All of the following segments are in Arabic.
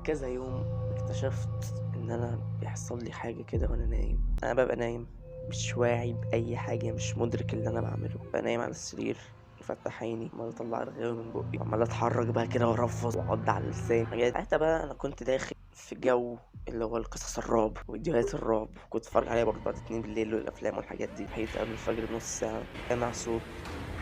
كذا يوم اكتشفت ان انا بيحصل لي حاجه كده وانا نايم. انا ببقى نايم مش واعي باي حاجه، مش مدرك اللي انا بعمله. ببقى نايم على السرير مفتح عيني، عمال اطلع رغاوي من بقي وعمال اتحرك بقى كده وارفض واعض على اللسان حاجات. ساعتها بقى انا كنت داخل في جو اللي هو القصص الرعب وفيديوهات الرعب، كنت اتفرج عليها برضه بعد 2 بالليل والافلام والحاجات دي. صحيت قبل الفجر بنص ساعه سامع صوت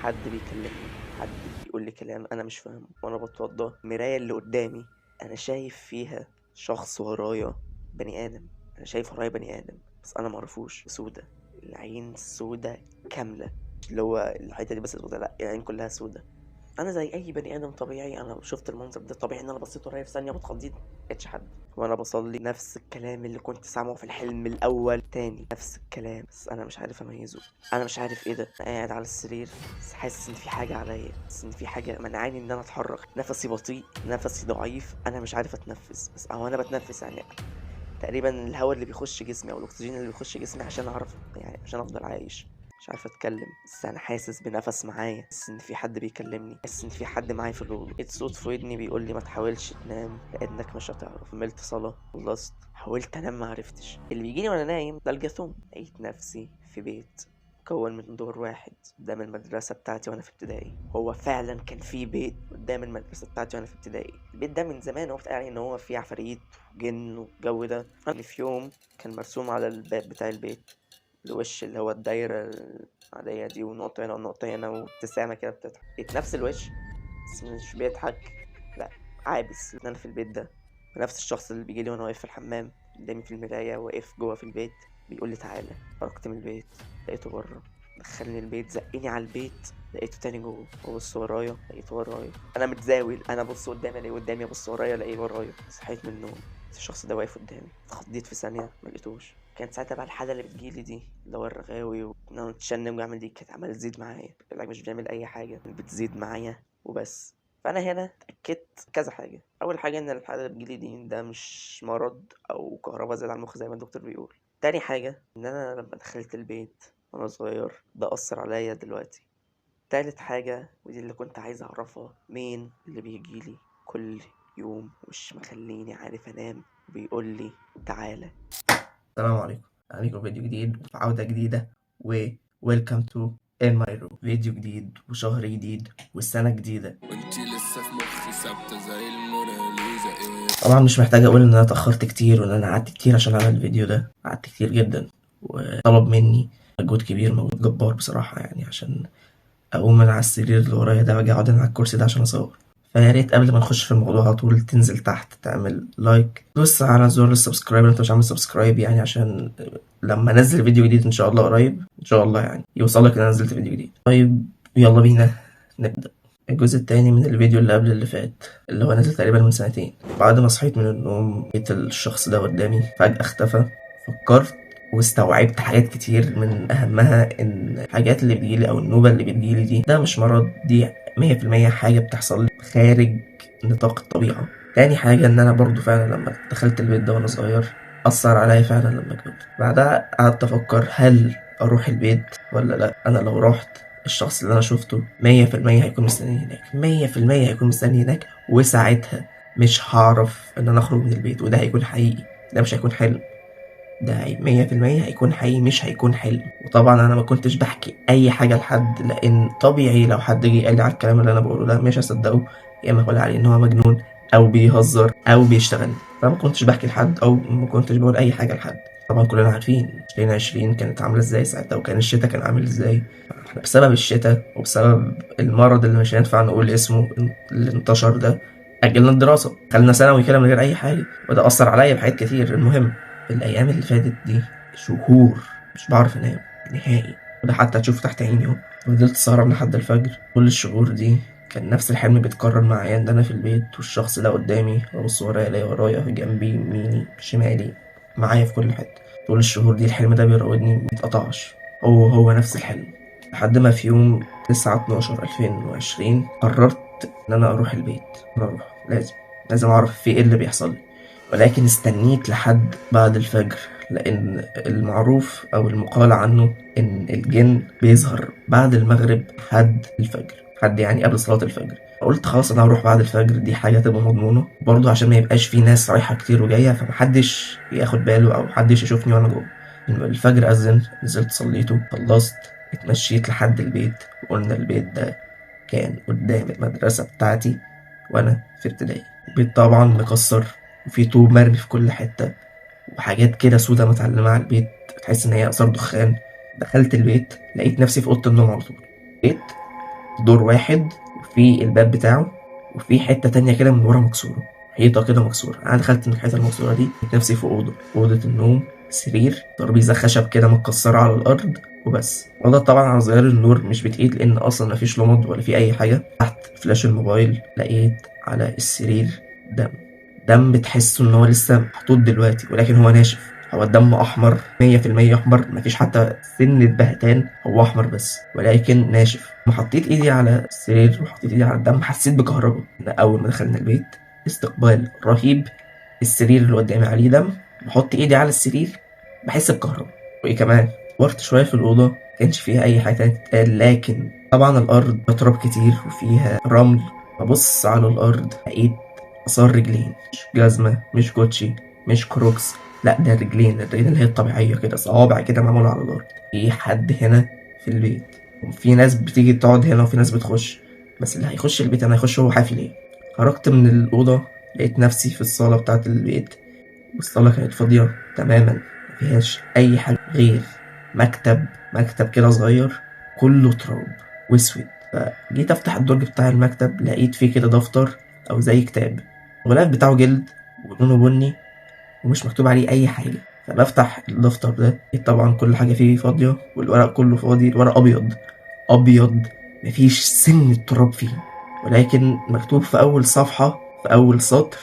حد بيكلمني، حد بيقول لي كلام انا مش فاهمه. وانا بتوضى المرايه اللي قدامي انا شايف فيها شخص ورايا، بني ادم. انا شايف ورايا بني ادم بس انا معرفوش. سودة، العين سودة كامله، مش اللي هو الحته دي بس سودة، لا العين كلها سودة. انا زي اي بني ادم طبيعي، انا لو شفت المنظر ده طبيعي ان انا بصيت ورايا في ثانيه واتخضيت. ملقتش حد وانا بصلي، نفس الكلام اللي كنت سامعه في الحلم الاول تاني، نفس الكلام بس انا مش عارف اميزه. انا مش عارف ايه ده. انا قاعد على السرير بس حاسس ان في حاجه عليا، حاسس ان في حاجه منعاني ان انا اتحرك. نفسي بطيء، نفسي ضعيف، انا مش عارف اتنفس. بس اهو انا بتنفس يعني تقريبا الهواء اللي بيخش جسمي او الاكسجين اللي بيخش جسمي عشان اعرف، يعني عشان افضل عايش. مش عارف اتكلم بس انا حاسس بنفس معايا، حاسس ان في حد بيكلمني، حاسس ان في حد معايا في الاوضه. لقيت صوت في ودني بيقول لي ما تحاولش تنام لانك مش هتعرف. كملت صلاه، خلصت، حاولت انام ما عرفتش. اللي بيجيني وانا نايم ده الجاثوم. لقيت نفسي في بيت مكون من دور واحد قدام المدرسة بتاعتي وانا في ابتدائي. هو فعلا كان في بيت قدام المدرسة بتاعتي وانا في ابتدائي. البيت ده من زمان هو بتاعي ان هو فيه عفاريت وجن والجو ده. انا في يوم كان مرسوم على الباب بتاع البيت الوش اللي هو الدايرة العادية دي، ونقطة هنا ونقطة هنا وابتسامة كده بتضحك. لقيت نفس الوش بس مش بيضحك، لا عابس. انا في البيت ده ونفس الشخص اللي بيجيلي وانا واقف في الحمام قدامي في المراية، واقف جوه في البيت بيقول لي تعالى. خرجت من البيت لقيته بره، دخلني البيت، زقني على البيت، لقيته تاني جوه. ببص ورايا لقيته ورايا. انا متزاول، انا ابص قدامي الاقيه قدامي، ابص ورايا الاقيه ورايا. صحيت من النوم الشخص ده واقف قدامي، اتخضيت في ثانيه ما لقيتوش. كانت ساعتها بقى الحاله اللي بتجيلي دي اللي هو الرغاوي وان انا متشنج واعمل دي، كانت عماله تزيد معايا. العلاج مش بيعمل اي حاجه، بتزيد معايا وبس. فانا هنا اتاكدت كذا حاجه. اول حاجه ان الحاله اللي بتجيلي دي ده مش مرض او كهرباء زي على المخ زي ما الدكتور بيقول. تاني حاجه ان انا لما دخلت البيت وانا صغير ده اثر عليا دلوقتي. تالت حاجه ودي اللي كنت عايز اعرفها، مين اللي بيجيلي كل يوم مش مخليني عارف انام وبيقول لي تعالى. السلام عليكم فيديو جديد وعودة جديدة ويلكم تو ان ماي روم. فيديو جديد وشهر جديد والسنة جديدة وانتي لسه في مخي ثابتة زي الموناليزا. ايه طبعا مش محتاج اقول ان انا اتأخرت كتير وان انا قعدت كتير عشان اعمل الفيديو ده. قعدت كتير جدا وطلب مني مجهود كبير، مجهود جبار بصراحة، يعني عشان اقوم من على السرير اللي ورايا ده واجي اقعد على الكرسي ده عشان اصور. فيا ريت قبل ما نخش في الموضوع على طول تنزل تحت تعمل لايك، دوس على زر السبسكرايب لو انت مش عامل سبسكرايب، يعني عشان لما انزل فيديو جديد ان شاء الله قريب ان شاء الله يعني يوصلك ان انا نزلت فيديو جديد. طيب يلا بينا نبدأ. الجزء التاني من الفيديو اللي قبل اللي فات اللي هو نزل تقريبا من سنتين. بعد ما صحيت من النوم لقيت الشخص ده قدامي فجأة اختفى. فكرت واستوعبت حاجات كتير، من أهمها إن الحاجات اللي بتجيلي أو النوبة اللي بتجيلي دي ده مش مرض، دي 100% حاجة بتحصل لي خارج نطاق الطبيعة. تاني حاجة إن أنا برضو فعلا لما دخلت البيت ده وأنا صغير أثر عليا فعلا لما كبرت. بعدها قعدت أفكر هل أروح البيت ولا لأ. أنا لو رحت الشخص اللي أنا شفته 100% هيكون مستنيني هناك، 100% هيكون مستنيني هناك، وساعتها مش هعرف إن أنا أخرج من البيت، وده هيكون حقيقي، ده مش هيكون حلم، ده 100% هيكون حقيقي مش هيكون حلم. وطبعا انا ما كنتش بحكي اي حاجه لحد، لان طبيعي لو حد جه قال لي على الكلام اللي انا بقوله ده مش هصدقه، يا اما اقول عليه ان هو مجنون او بيهزر او بيشتغل. فما كنتش بحكي لحد او ما كنتش بقول اي حاجه لحد. طبعا كلنا عارفين 2020 كانت عامله ازاي ساعتها، وكان الشتاء كان عامل ازاي. احنا بسبب الشتاء وبسبب المرض اللي مش هينفع نقول اسمه اللي انتشر ده اجلنا الدراسه، خلينا ثانوي كده من غير اي حاجه، وده اثر عليا بحاجات كتير. المهم في الأيام اللي فاتت دي شهور مش بعرف أنام نهائي، وده حتى تشوف تحت عيني اهو. فضلت سهران لحد الفجر. كل الشهور دي كان نفس الحلم بيتكرر معايا، إن أنا في البيت والشخص ده قدامي، أبص ورايا ألاقي ورايا جنبي يميني شمالي معايا في كل حتة. طول الشهور دي الحلم ده بيراودني مبيتقطعش، هو نفس الحلم. لحد ما في يوم 9/12/2020 قررت إن أنا أروح البيت. أنا أروح، لازم أعرف في إيه اللي بيحصل لي. ولكن استنيت لحد بعد الفجر، لأن المعروف أو المقال عنه إن الجن بيظهر بعد المغرب لحد الفجر، حد يعني قبل صلاة الفجر. قلت خلاص انا هروح بعد الفجر، دي حاجه تبقى مضمونه برضه عشان ما يبقاش في ناس رايحه كتير وجايه فمحدش ياخد باله او محدش يشوفني وانا جوه. الفجر اذن، نزلت صليته، خلصت، اتمشيت لحد البيت. وقلنا البيت ده كان قدام المدرسه بتاعتي وانا في ابتدائي. البيت طبعا مكسر وفي طوب مرمي في كل حته وحاجات كده سودا متعلمه على البيت، تحس ان هي اثار دخان. دخلت البيت لقيت نفسي في اوضه النوم على طول. بيت دور واحد وفي الباب بتاعه وفي حتة تانية كده من ورا مكسورة، حيطة كده مكسورة. أنا دخلت من الحيطة المكسورة دي لقيت نفسي في أوضة النوم، سرير، ترابيزة خشب كده متكسرة على الأرض وبس. وده طبعا على ظهير النور مش بتقيد لأن أصلا مفيش لمض ولا في أي حاجة. تحت فلاش الموبايل لقيت على السرير دم. دم بتحسه إن هو لسه محطوط دلوقتي ولكن هو ناشف. هو الدم أحمر 100% أحمر، مفيش حتى سنة بهتان، هو أحمر بس ولكن ناشف. لما حطيت إيدي على السرير وحطيت إيدي على الدم حسيت بكهرباء. أول ما دخلنا البيت استقبال رهيب. السرير اللي قدامي عليه دم، بحط إيدي على السرير بحس بكهرباء. وإيه كمان، دورت شوية في الأوضة مكانش فيها أي حاجة تتقال، لكن طبعا الأرض تراب كتير وفيها رمل. ببص على الأرض لقيت آثار رجلين، مش جزمة، مش كوتشي، مش كروكس، لا ده الرجلين اللي هي الطبيعية كده، صوابع كده معمولة على الأرض. في حد هنا في البيت، وفي ناس بتيجي تقعد هنا وفي ناس بتخش، بس اللي هيخش البيت أنا هيخش هو حافي ليه؟ خرجت من الأوضة لقيت نفسي في الصالة بتاعة البيت، والصالة كانت فاضية تماما، مفيهاش أي حاجة غير مكتب كده صغير كله تراب واسود. فجيت أفتح الدرج بتاع المكتب لقيت فيه كده دفتر أو زي كتاب، الغلاف بتاعه جلد ولونه بني ومش مكتوب عليه أي حاجة. فبفتح الدفتر ده لقيت طبعا كل حاجة فيه فاضية والورق كله فاضي. الورق أبيض مفيش سن التراب فيه، ولكن مكتوب في أول صفحة في أول سطر: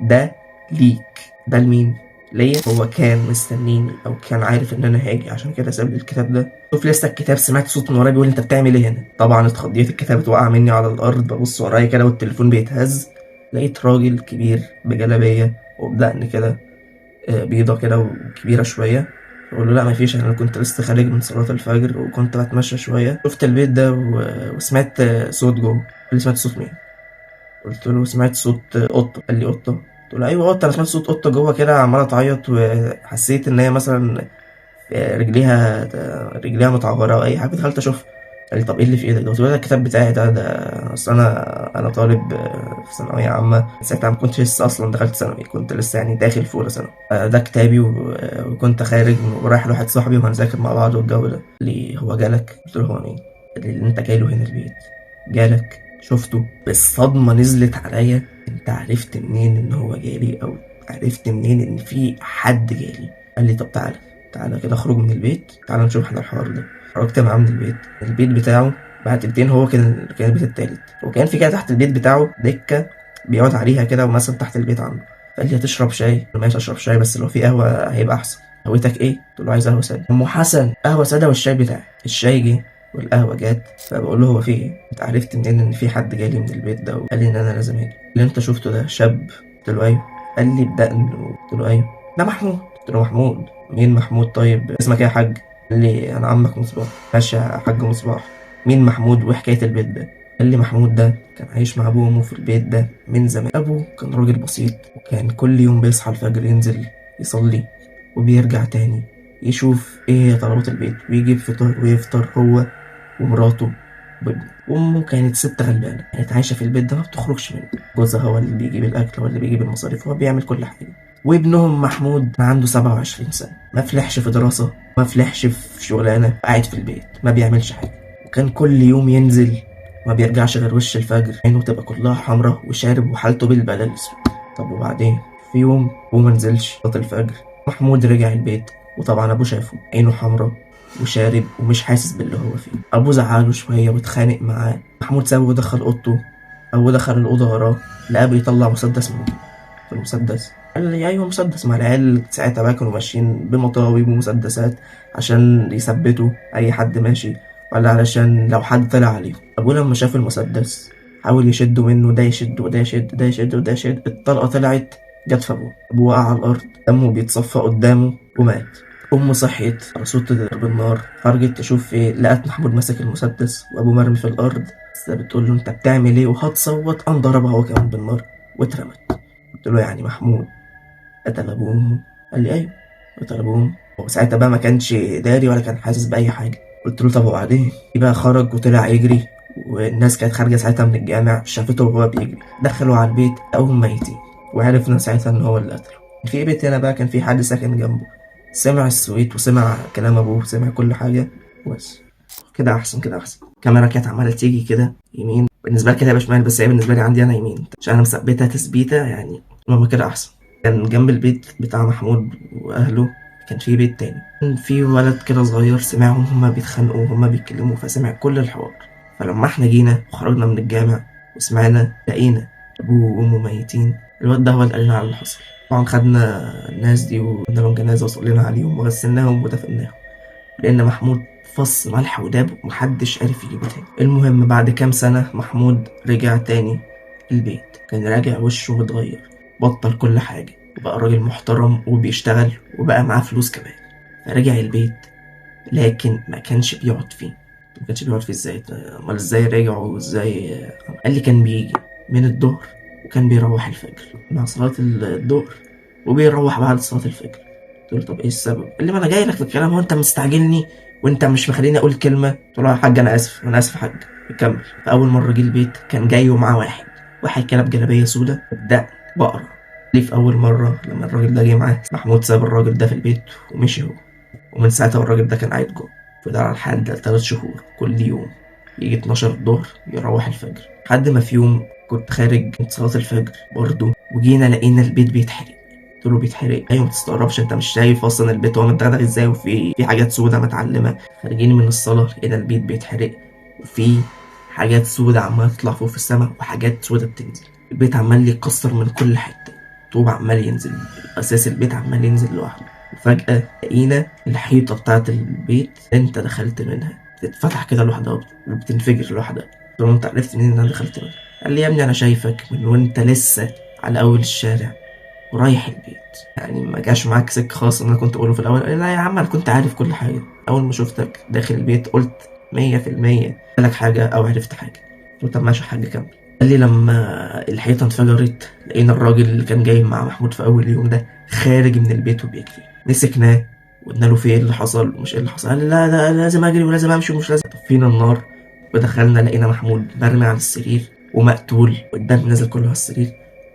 ده ليك. ده لمين؟ ليا. هو كان مستنيني او كان عارف ان انا هاجي عشان كده ساب لي الكتاب ده. شوف لسه الكتاب، سمعت صوت من ورايا بيقول انت بتعمل ايه هنا؟ طبعا اتخضيت، الكتاب اتوقع مني على الارض. ببص ورايا كده والتليفون بيتهز، لقيت راجل كبير بجلابيه وبدقن كده بيضه كده وكبيره شويه. بقول له لا مفيش، انا كنت لسه خارج من صلاه الفجر وكنت بتمشى شويه، شفت البيت ده وسمعت صوت جوه. قال لي سمعت صوت مين؟ قلت له سمعت صوت قطه. قال لي قطه؟ قلت له ايوه قطه، انا سمعت صوت قطه جوه كده عماله تعيط وحسيت ان هي مثلا رجليها متعوره او اي حاجه، دخلت اشوف. قال لي طب ايه اللي في ايدك ده؟ قلت له ده الكتاب بتاعي ده اصل انا طالب في ثانويه عامه. ساعتها ما كنتش لسه اصلا دخلت ثانوي، كنت لسه يعني داخل في اولى ثانوي. ده كتابي وكنت خارج ورايح لواحد صاحبي وهنذاكر مع بعض والجو ده. قال لي هو جالك؟ قلت له هو مين؟ قال لي اللي انت جاي له هنا البيت جالك، شفته. بالصدمه نزلت عليا، انت عرفت منين ان هو جالي او عرفت منين ان في حد جالي؟ قال لي طب تعالى كده اخرج من البيت، تعالى نشوف احنا الحوار ده. خرجت معاه من البيت بتاعه بعد دقيقتين. هو كان البيت التالت، وكان في كده تحت البيت بتاعه دكة بيقعد عليها كده ومثلا تحت البيت عنده. فقال لي هتشرب شاي؟ قلت له ماشي اشرب شاي، بس لو في قهوة هيبقى احسن. قهوتك ايه؟ قلت له عايز قهوة سادة. ام حسن قهوة سادة والشاي بتاعي. الشاي جه والقهوة جت. فبقول له هو في ايه؟ انت عرفت منين ان في حد جالي من البيت ده؟ وقال لي ان انا لازم اجي. اللي انت شفته ده شاب؟ قلت له ايوه. قال لي بدقن. قلت له ايوه. ده محمود. قلت له محمود؟ مين محمود؟ طيب اسمك ايه يا حاج؟ قال لي انا عمك مصباح. ماشي يا حاج مصباح، مين محمود وحكايه البيت ده؟ قال لي محمود ده كان عايش مع ابوه وامه في البيت ده من زمان. ابوه كان راجل بسيط وكان كل يوم بيصحى الفجر ينزل يصلي وبيرجع تاني يشوف ايه هي طلبات البيت ويجيب فطار ويفطر هو ومراته وابنه. وامه كانت ست غلبانه، كانت عايشه في البيت ده ما بتخرجش منه. جوزها هو اللي بيجيب الاكل، هو اللي بيجيب المصاريف، هو بيعمل كل حاجه. وابنهم محمود عنده 27 سنة، ما فلحش في دراسة، ما فلحش في شغلانة، قاعد في البيت ما بيعملش حاجة. وكان كل يوم ينزل ما بيرجعش غير وش الفجر، عينه تبقى كلها حمرا وشارب وحالته بالبلل الأسود. طب وبعدين في يوم هو منزلش صلاة الفجر، محمود رجع البيت وطبعا أبوه شافه عينه حمرا وشارب ومش حاسس باللي هو فيه. أبوه زعله شوية واتخانق معاه. محمود سابه ودخل أوضته. أبوه دخل الأوضة وراه لقاه بيطلع مسدس من المسدس. قال لي ايوه مسدس. مع العيال ساعتها بقى كانوا ماشيين بمطاوي ومسدسات عشان يثبتوا اي حد ماشي ولا علشان لو حد طلع عليه. ابوه لما شاف المسدس حاول يشده منه، ده يشد وده يشد، ده يشد وده يشد. الطلقه طلعت جت في ابوه. ابوه وقع على الارض، دمه بيتصفى قدامه ومات. أمه صحيت على صوت ضرب النار، خرجت تشوف ايه، لقت محمود ماسك المسدس وأبوه مرمي في الأرض. بس بتقول له أنت بتعمل ايه وهتصوت، قام ضربها هو كمان بالنار واترمت. قلت له يعني محمود قتل أبوه وأمه؟ قال لي أيوه قتل أبوه وأمه. هو ساعتها بقى ما كانش داري ولا كان حاسس بأي حاجة. قلت له طب وبعدين؟ بقى خرج وطلع يجري، والناس كانت خارجة ساعتها من الجامع، شافته وهو بيجري، دخلوا على البيت لقوهم ميتين، وعرفنا ساعتها إن هو اللي قتله. في بيت هنا بقى كان في حد ساكن جنبه، سمع السويت وسمع كلام أبوه وسمع كل حاجة. بس كده أحسن، كده أحسن. الكاميرا كانت عمالة تيجي كده يمين، بالنسبة لك كده هيبقى شمال، بس هي بالنسبة لي عندي أنا يمين عشان أنا مثبتها تثبيتة يعني. المهم كده أحسن. كان جنب البيت بتاع محمود وأهله كان في بيت تاني، كان في ولد كده صغير سمعهم هما بيتخانقوا وهما بيتكلموا، فسمع كل الحوار. فلما احنا جينا وخرجنا من الجامع وسمعنا لقينا أبوه وأمه ميتين. الواد ده هو اللي قال لنا على اللي حصل. طبعا خدنا الناس دي وقلنا لهم جنازة وصلينا عليهم وغسلناهم ودفناهم، لأن محمود فص ملح وداب ومحدش عرف يجيبه تاني. المهم بعد كام سنة محمود رجع تاني البيت، كان راجع وشه متغير، بطل كل حاجة وبقى راجل محترم وبيشتغل وبقى معاه فلوس كمان. فرجع البيت لكن ما كانش بيقعد فيه. ما كانش بيقعد فيه ازاي؟ امال ازاي رجع وازاي؟ قال لي كان بيجي من الظهر وكان بيروح الفجر مع صلاة الظهر وبيروح بعد صلاة الفجر. قلت له طب ايه السبب؟ قال لي ما انا جاي لك في الكلام، هو انت مستعجلني وانت مش مخليني اقول كلمه؟ قلت له يا حاج انا اسف، انا اسف يا حاج. كمل. فاول مره جه البيت كان جاي ومعاه واحد كده بجلابيه سودا وبدقن بقره. ليه في اول مره لما الراجل ده جه معاه محمود ساب الراجل ده في البيت ومشي هو، ومن ساعتها الراجل ده كان قاعد جوه. فضل على الحال ده 3 شهور، كل يوم يجي 12 الظهر يروح الفجر. لحد ما في يوم كنت خارج من صلاة الفجر برضه وجينا لقينا البيت بيتحرق. قلت له بيتحرق؟ ايوه ما تستغربش، انت مش شايف اصلا البيت هو متدغدغ ازاي وفي حاجات سودة متعلمه؟ خارجين من الصلاه لقينا البيت بيتحرق وفي حاجات سودة عماله تطلع فوق في السماء وحاجات سودة بتنزل. البيت عمال يتكسر من كل حته، طوب عمال ينزل، اساس البيت عمال ينزل لوحده. وفجاه لقينا الحيطه بتاعت البيت انت دخلت منها بتتفتح كده لوحدها وبتنفجر لوحدها. قلت له انت عرفت منين ان انا دخلت منها؟ قال لي يا ابني انا شايفك من وانت لسه على اول الشارع ورايح البيت، يعني ما جاش معاك سكه خالص. انا كنت اقوله في الاول لا يا عم انا كنت عارف كل حاجه، اول ما شفتك داخل البيت قلت 100% لك حاجه او عرفت حاجه. قلت طب ماشي يا حاج كمل. قال لي لما الحيطه انفجرت لقينا الراجل اللي كان جاي مع محمود في اول يوم ده خارج من البيت وبيجري. مسكناه وقلنا له في ايه اللي حصل ومش ايه اللي حصل. قال لي لا ده لازم اجري ولازم امشي ومش لازم. طفينا النار ودخلنا لقينا محمود مرمي على السرير ومقتول والدم نزل كله على السرير،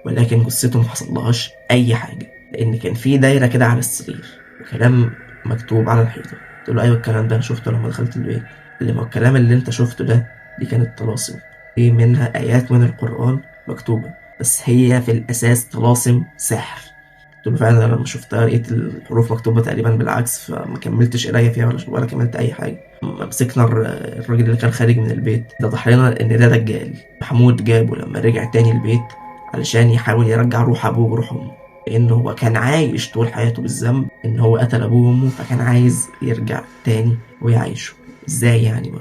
ولكن جثته ما حصلهاش اي حاجه لان كان في دايره كده على السرير وكلام مكتوب على الحيطه. قلت له ايوه الكلام ده انا شفته لما دخلت البيت. قال لي ما هو الكلام اللي انت شفته ده دي كانت طلاسم، في منها ايات من القران مكتوبه بس هي في الاساس طلاسم سحر. قلت له فعلا لما شفتها لقيت الحروف مكتوبه تقريبا بالعكس، فما كملتش قرايه فيها ولا كملت اي حاجه. مسكنا الراجل اللي كان خارج من البيت ده ضحينا ان ده دجال. محمود جابه لما رجع تاني البيت علشان يحاول يرجع روح ابوه وروح امه، لان هو كان عايش طول حياته بالذنب ان هو قتل ابوه وامه، فكان عايز يرجع تاني ويعيشه. ازاي يعني؟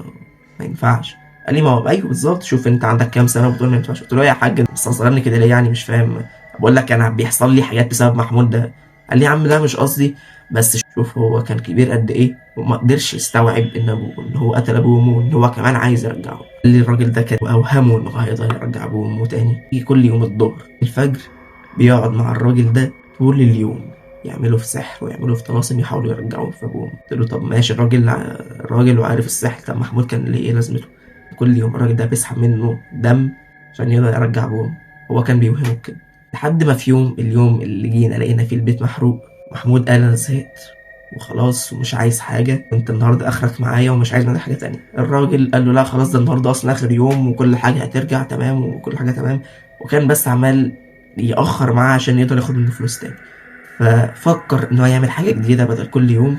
ما ينفعش. قال لي ما هو ايوه بالظبط، شوف انت عندك كام سنه وبتقول ما ينفعش. قلت له يا حاج انت مستصغرني كده ليه يعني؟ مش فاهم. بقول لك انا بيحصل لي حاجات بسبب محمود ده. قال لي يا عم لا مش قصدي، بس شوف هو كان كبير قد ايه وما قدرش يستوعب ان ابوه ان هو قتل ابوه وامه وان هو كمان عايز يرجعه. قال لي الراجل ده كان اوهمه انه هيقدر يرجع ابوه وامه تاني. يجي كل يوم الظهر الفجر بيقعد مع الراجل ده طول اليوم يعملوا في سحر ويعملوا في طلاسم يحاولوا يرجعوه في ابوهم. قلت له طب ماشي الراجل وعارف السحر، طب محمود كان ليه ايه لازمته؟ كل يوم الراجل ده بيسحب منه دم عشان يقدر يرجع ابوهم، هو كان بيوهمه كده. لحد ما في يوم اليوم اللي جينا لقينا فيه البيت محروق. محمود قال انا زهقت وخلاص ومش عايز حاجه، وانت النهارده اخرك معايا ومش عايز منك حاجه تانية. الراجل قال له لا خلاص ده النهارده اصلا اخر يوم وكل حاجه هترجع تمام وكل حاجه تمام، وكان بس عمال يأخر معاه عشان يقدر ياخد منه فلوس تاني. ففكر انه يعمل حاجه جديده بدل كل يوم،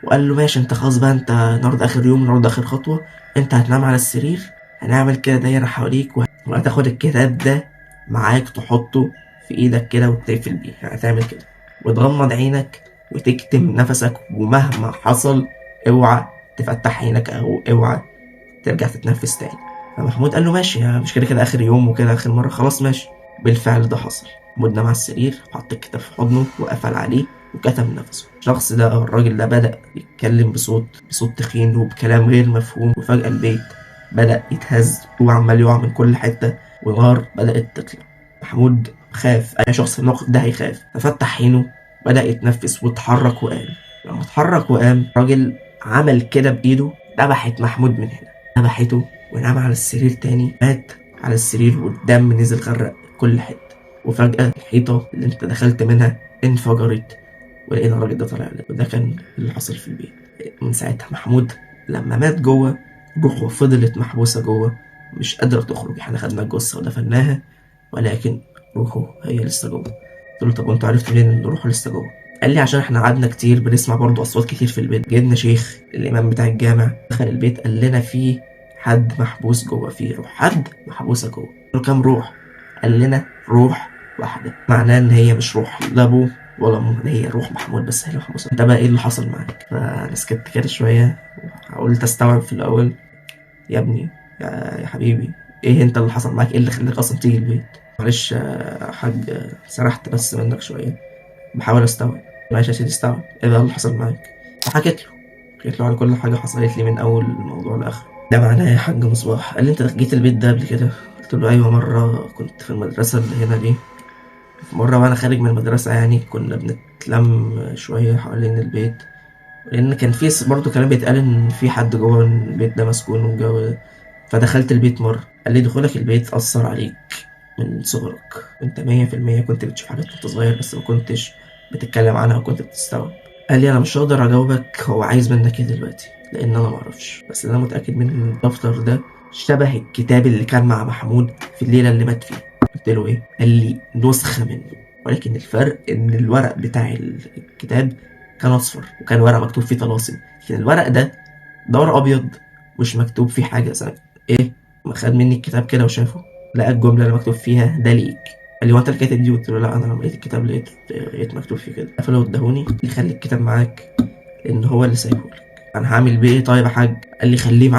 وقال له ماشي انت خلاص بقى، انت النهارده اخر يوم، النهارده اخر خطوه، انت هتنام على السرير، هنعمل كده دايره حواليك وهتاخد الكتاب ده معاك تحطه في ايدك كده وتقفل بيه. يعني هتعمل كده وتغمض عينك وتكتم نفسك، ومهما حصل اوعى تفتح عينك او اوعى ترجع تتنفس تاني. فمحمود قال له ماشي مش كده كده اخر يوم وكده اخر مره، خلاص ماشي. بالفعل ده حصل. محمود نام على السرير وحط الكتاب في حضنه وقفل عليه وكتم نفسه. الشخص ده أو الراجل ده بدأ يتكلم بصوت تخين وبكلام غير مفهوم، وفجأة البيت بدأ يتهز وعمال يقع من كل حتة ونار بدأت تطلع. محمود خاف، أي شخص في الموقف ده هيخاف، ففتح عينه بدأ يتنفس واتحرك وقام. لما اتحرك وقام الراجل عمل كده بإيده، ذبحت محمود من هنا، ذبحته ونام على السرير تاني، مات على السرير والدم نزل غرق كل حتة. وفجأة الحيطة اللي انت دخلت منها انفجرت ولقينا الراجل ده طالع لنا، وده كان اللي حصل في البيت. من ساعتها محمود لما مات جوه، روحه فضلت محبوسة جوه مش قادرة تخرج. احنا خدنا الجثة ودفناها ولكن روحه هي لسه جوه. قلت له طب وانت عرفت منين ان روحه لسه جوه؟ قال لي عشان احنا قعدنا كتير بنسمع برضه اصوات كتير في البيت. جبنا شيخ الامام بتاع الجامع دخل البيت قال لنا في حد محبوس جوه، في روح حد محبوسة جوه. قلت له كام روح؟ قال لنا روح واحدة. معناه ان هي مش روح لا ابوه ولا امه، هي روح محمود بس هي اللي محبوسة. انت بقى ايه اللي حصل معاك؟ فانا سكت كده شوية وحاولت استوعب في الاول. يا ابني يا حبيبي، ايه انت اللي حصل معاك؟ ايه اللي خلاك اصلا تيجي البيت؟ معلش يا حاج سرحت بس منك شوية، بحاول استوعب. ماشي يا سيدي استوعب، ايه بقى اللي حصل معاك؟ حكيت له على كل حاجة حصلت لي من اول الموضوع لاخره. ده معناه يا حاج مصباح. قال لي انت جيت البيت ده قبل كده؟ قلت له ايوه، مرة كنت في المدرسة اللي هنا دي. في مرة وانا خارج من المدرسة يعني كنا بنتلم شوية حوالين البيت، لان كان في برضه كلام بيتقال ان في حد جوه البيت ده مسكون والجو ده. فدخلت البيت مرة. قال لي دخولك البيت أثر عليك من صغرك، وانت 100% كنت بتشوف حاجات وانت صغير بس ما كنتش بتتكلم عنها وكنت بتستوعب. قال لي انا مش هقدر اجاوبك هو عايز منك ايه دلوقتي لان انا معرفش، بس اللي انا متاكد منه ان الدفتر ده شبه الكتاب اللي كان مع محمود في الليله اللي مات فيها. قلت له ايه؟ قال لي نسخه منه، ولكن الفرق ان الورق بتاع الكتاب كان اصفر وكان ورق مكتوب فيه طلاسم، لكن الورق ده ورق ابيض مش مكتوب فيه حاجه. ايه؟ ما خد مني الكتاب كده وشافه لقى الجمله اللي مكتوب فيها ده ليك. قال لي هو انت اللي كاتب دي؟ قلت له لا، انا لما لقيت الكتاب لقيت مكتوب فيه كده. قفله واداهوني، اللي خلي الكتاب معاك لان هو اللي سايبهولك. انا هعمل بيه ايه طيب يا حاج؟ قال لي خليه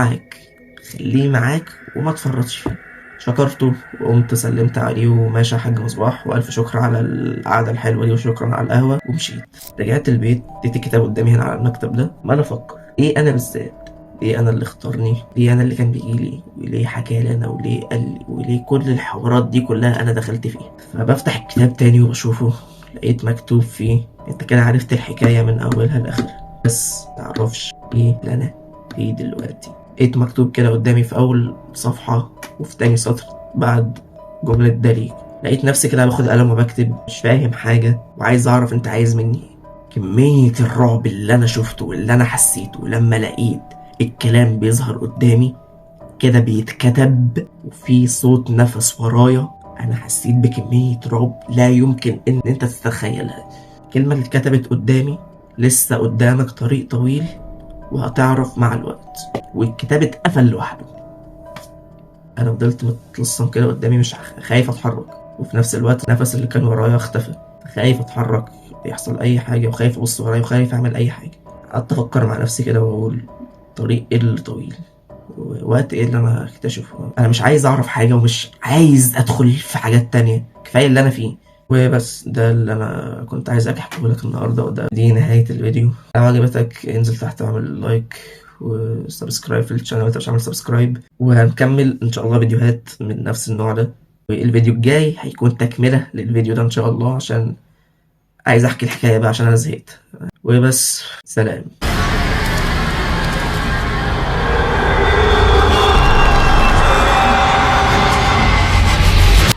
معاك وما تفرطش فيه. شكرته وقمت سلمت عليه وماشي يا حاج مصباح، والف شكر على القعده الحلوه دي وشكرا على القهوه، ومشيت. رجعت البيت لقيت الكتاب قدامي هنا على المكتب ده، ما انا افكر ايه انا بالذات، ليه انا اللي اختارني، ليه انا اللي كان بيجيلي، وليه حكالي انا، وليه قال لي، وليه كل الحوارات دي كلها انا دخلت فيها. فبفتح الكتاب تاني وبشوفه، لقيت مكتوب فيه انت كده عرفت الحكايه من اولها لاخرها، بس متعرفش ايه اللي انا فيه دلوقتي. لقيت مكتوب كده قدامي في اول صفحه وفي تاني سطر بعد جمله ده ليك. لقيت نفسي كده باخد قلم وبكتب مش فاهم حاجه وعايز اعرف انت عايز مني ايه. كميه الرعب اللي انا شفته واللي انا حسيته لما لقيت الكلام بيظهر قدامي كده بيتكتب وفي صوت نفس ورايا، انا حسيت بكمية رعب لا يمكن ان انت تتخيلها. الكلمة اللي اتكتبت قدامي لسه قدامك طريق طويل وهتعرف مع الوقت، والكتاب اتقفل لوحده. انا فضلت متلصم كده قدامي مش خايف اتحرك، وفي نفس الوقت النفس اللي كان ورايا اختفى. خايف اتحرك يحصل اي حاجة، وخايف ابص ورايا، وخايف اعمل اي حاجة. قعدت افكر مع نفسي كده واقول طريق ايه اللي طويل ووقت ايه اللي انا اكتشفه. انا مش عايز اعرف حاجة ومش عايز ادخل في حاجات تانية، كفاية اللي انا فيه. وبس ده اللي انا كنت عايز احكيه لك النهارده، وده دي نهاية الفيديو. لو عجبتك انزل تحت واعمل لايك وسبسكرايب في الشانل لو انت مش عامل سبسكرايب، وهنكمل ان شاء الله فيديوهات من نفس النوع ده. والفيديو الجاي هيكون تكملة للفيديو ده ان شاء الله، عشان عايز احكي الحكاية بقى عشان انا زهقت. وبس، سلام.